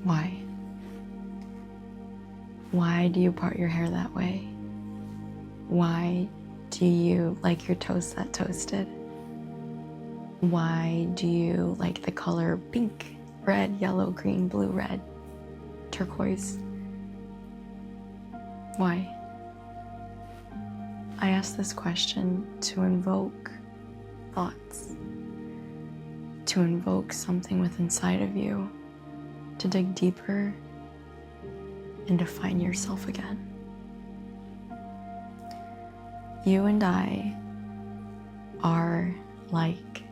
Why? Why do you part your hair that way? Why do you like your toast that toasted? Why do you like the color pink, red, yellow, green, blue, red, turquoise? Why? I ask this question to invoke thoughts, to invoke something within inside of you, to dig deeper and to find yourself again. You and I are like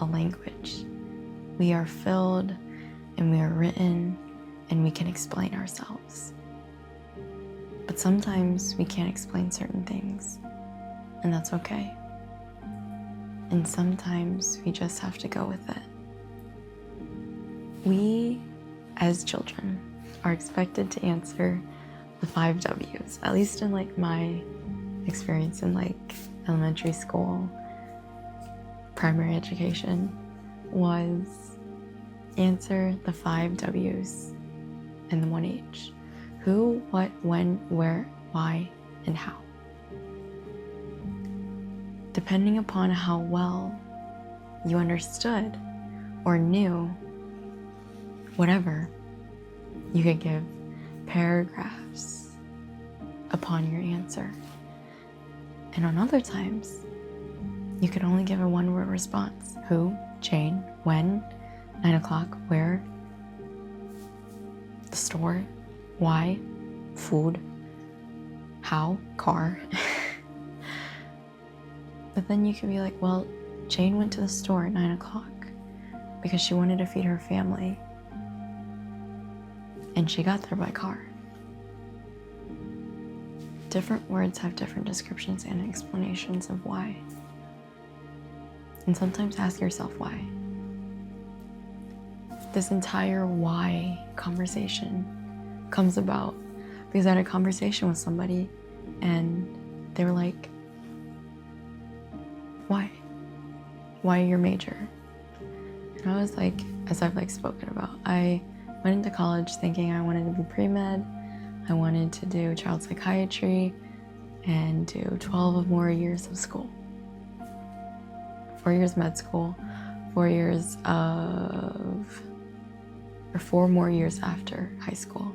a language. We are filled and we are written and we can explain ourselves. But sometimes we can't explain certain things, and that's okay. And sometimes we just have to go with it. We, as children, are expected to answer the 5 W's, at least in like my experience in like elementary school, primary education, was answer the 5 W's and the 1 H. Who, what, when, where, why, and how. Depending upon how well you understood or knew whatever, you could give paragraphs upon your answer. And on other times, you could only give a 1-word response. Who, Jane, when, 9 o'clock, where, the store, why, food, how, car. But then you could be like, well, Jane went to the store at 9 o'clock because she wanted to feed her family. And she got there by car. Different words have different descriptions and explanations of why. And sometimes ask yourself why. This entire why conversation comes about because I had a conversation with somebody and they were like, why? Why your major? And I was like, as I've like spoken about, I went into college thinking I wanted to be pre-med. I wanted to do child psychiatry and do 12 more years of school. 4 years med school, 4 more years after high school.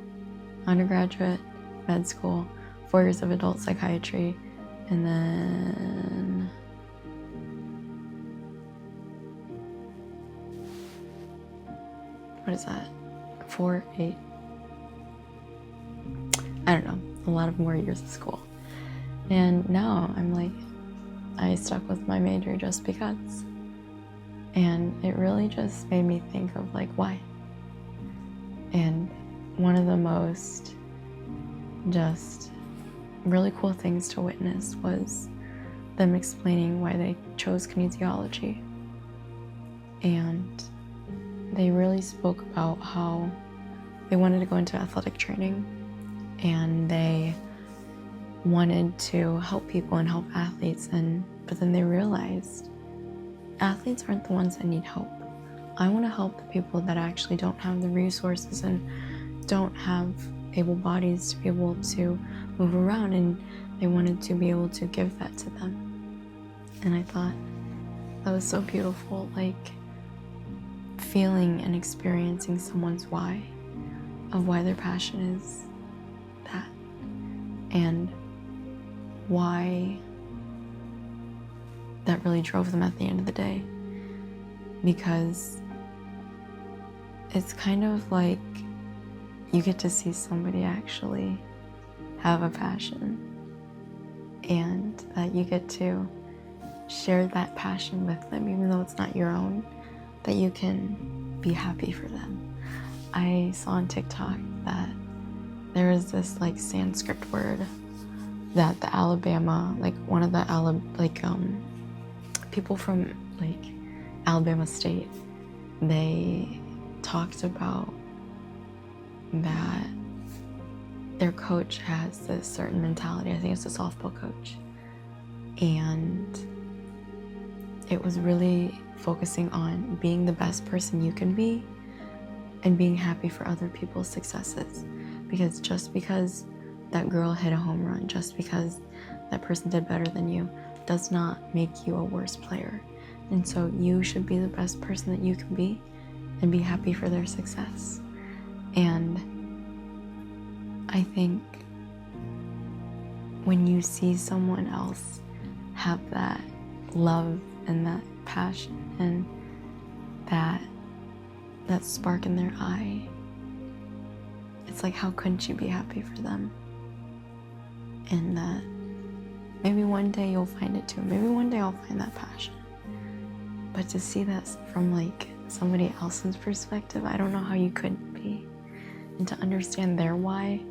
Undergraduate, med school, 4 years of adult psychiatry, and then what is that? 4, 8. I don't know, a lot of more years of school. And now I'm like, I stuck with my major just because. And it really just made me think of like, why? And one of the most just really cool things to witness was them explaining why they chose kinesiology. And they really spoke about how they wanted to go into athletic training and they wanted to help people and help athletes, but then they realized athletes aren't the ones that need help. I want to help the people that actually don't have the resources and don't have able bodies to be able to move around, and they wanted to be able to give that to them. And I thought that was so beautiful, like feeling and experiencing someone's why, of why their passion is that, and why that really drove them at the end of the day. Because it's kind of like you get to see somebody actually have a passion, and that you get to share that passion with them, even though it's not your own, that you can be happy for them. I saw on TikTok that there is this like Sanskrit word that the Alabama, like one of the people from like Alabama State, they talked about that their coach has this certain mentality. I think it's a softball coach. And it was really focusing on being the best person you can be and being happy for other people's successes. Because just because that girl hit a home run, just because that person did better than you, does not make you a worse player. And so you should be the best person that you can be and be happy for their success. And I think when you see someone else have that love and that passion and that spark in their eye, it's like, how couldn't you be happy for them? And that maybe one day you'll find it too. Maybe one day I'll find that passion. But to see that from like somebody else's perspective, I don't know how you couldn't be. And to understand their why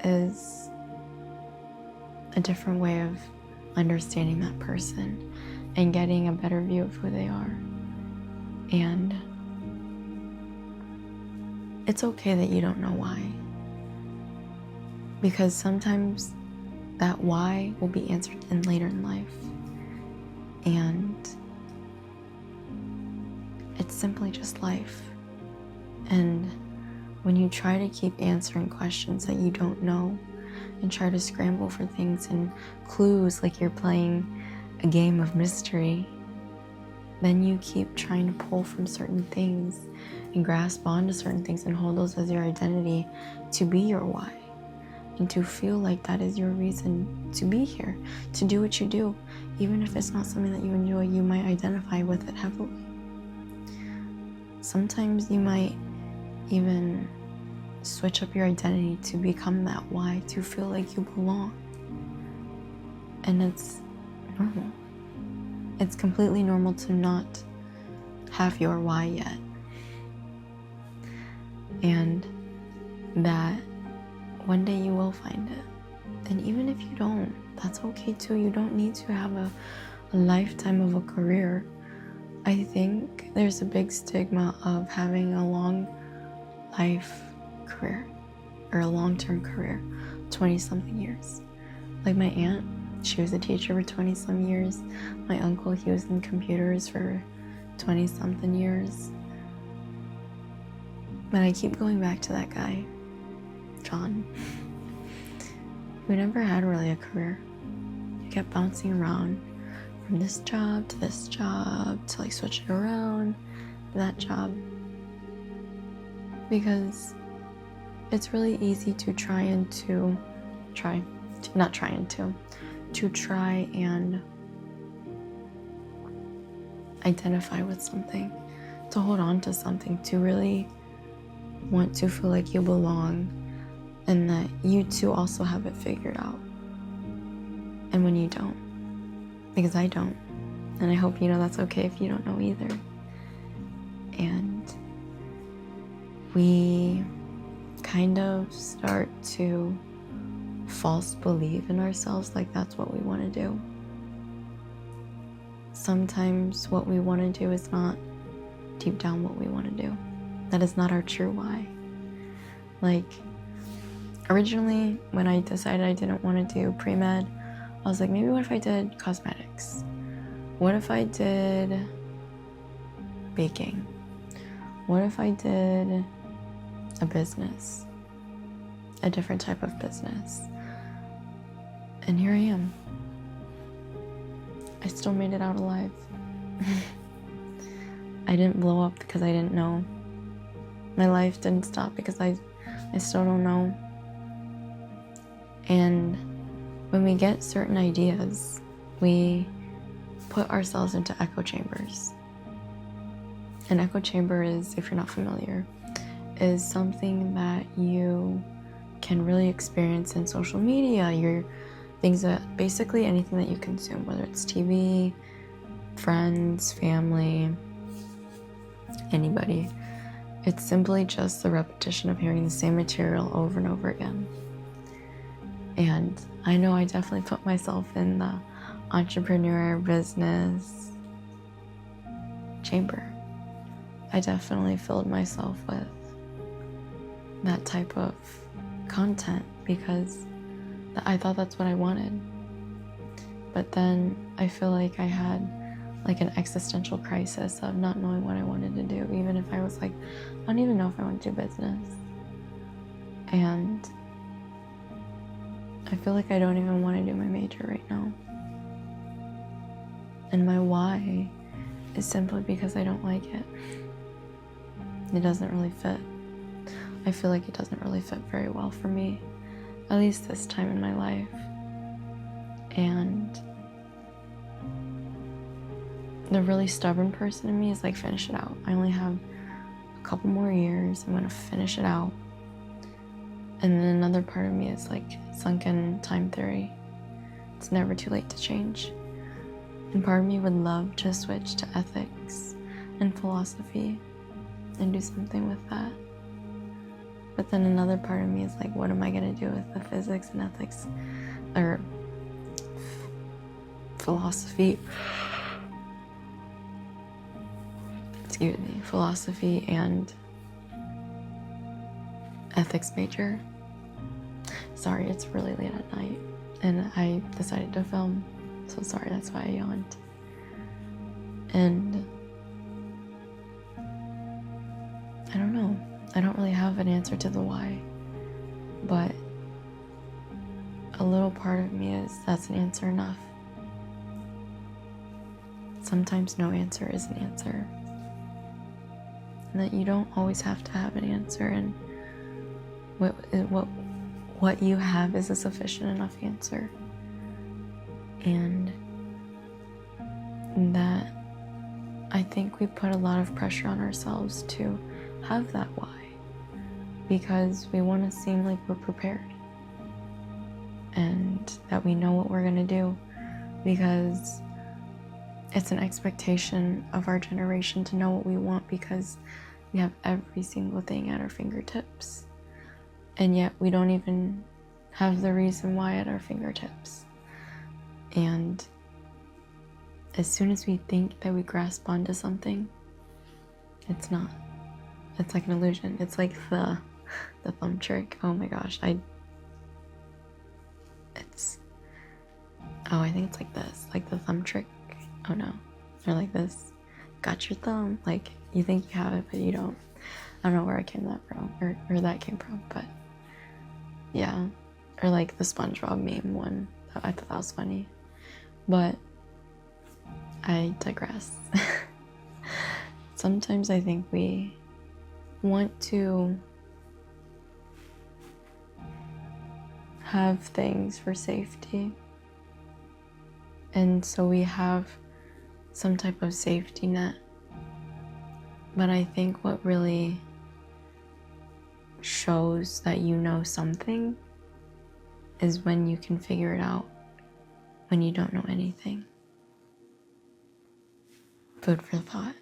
is a different way of understanding that person and getting a better view of who they are. And it's okay that you don't know why, because sometimes that why will be answered later in life. And it's simply just life. And when you try to keep answering questions that you don't know and try to scramble for things and clues like you're playing a game of mystery, then you keep trying to pull from certain things and grasp onto certain things and hold those as your identity to be your why and to feel like that is your reason to be here, to do what you do. Even if it's not something that you enjoy, you might identify with it heavily. Sometimes you might even switch up your identity to become that why, to feel like you belong. And it's normal. It's completely normal to not have your why yet. And that one day you will find it. And even if you don't, that's okay too. You don't need to have a lifetime of a career. I think there's a big stigma of having a long life career or a long-term career, 20-something years. Like my aunt, she was a teacher for 20-some years. My uncle, he was in computers for 20-something years. But I keep going back to that guy, John, who never had really a career. He kept bouncing around from this job to like switch it around to that job. Because it's really easy to try and identify with something, to hold on to something, to really want to feel like you belong and that you too also have it figured out. And when you don't, because I don't, and I hope you know that's okay if you don't know either. And we kind of start to false believe in ourselves like that's what we want to do. Sometimes what we want to do is not deep down what we want to do. That is not our true why. Like, originally, when I decided I didn't want to do pre-med, I was like, maybe what if I did cosmetics? What if I did baking? What if I did a business? A different type of business? And here I am. I still made it out alive. I didn't blow up because I didn't know. My life didn't stop because I still don't know. And when we get certain ideas, we put ourselves into echo chambers. An echo chamber is, if you're not familiar, is something that you can really experience in social media, your things that, basically anything that you consume, whether it's TV, friends, family, anybody. It's simply just the repetition of hearing the same material over and over again. And I know I definitely put myself in the entrepreneur business chamber. I definitely filled myself with that type of content because I thought that's what I wanted. But then I feel like I had like an existential crisis of not knowing what I wanted to do, even if I was like, I don't even know if I want to do business. And I feel like I don't even want to do my major right now. And my why is simply because I don't like it. It doesn't really fit. I feel like it doesn't really fit very well for me, at least this time in my life. And the really stubborn person in me is like, finish it out. I only have a couple more years. I'm gonna finish it out. And then another part of me is like sunken time theory. It's never too late to change. And part of me would love to switch to ethics and philosophy and do something with that. But then another part of me is like, what am I gonna do with the physics and ethics, or philosophy? Excuse me, philosophy and ethics major. Sorry, it's really late at night and I decided to film. So sorry, that's why I yawned. And I don't know. I don't really have an answer to the why, but a little part of me is, that's an answer enough. Sometimes no answer is an answer. And that you don't always have to have an answer, and what you have is a sufficient enough answer. And that I think we put a lot of pressure on ourselves to have that why, because we want to seem like we're prepared and that we know what we're going to do, because it's an expectation of our generation to know what we want, because we have every single thing at our fingertips. And yet we don't even have the reason why at our fingertips. And as soon as we think that we grasp onto something, it's not. It's like an illusion. It's like the thumb trick. Oh my gosh, I think it's like this, like the thumb trick. Oh no, or like this. Got your thumb. Like, you think you have it, but you don't. I don't know where I came that from, or that came from, but yeah. Or like the SpongeBob meme one. I thought that was funny, but I digress. Sometimes I think we want to have things for safety, and so we have some type of safety net. But I think what really shows that you know something is when you can figure it out when you don't know anything. Food for thought.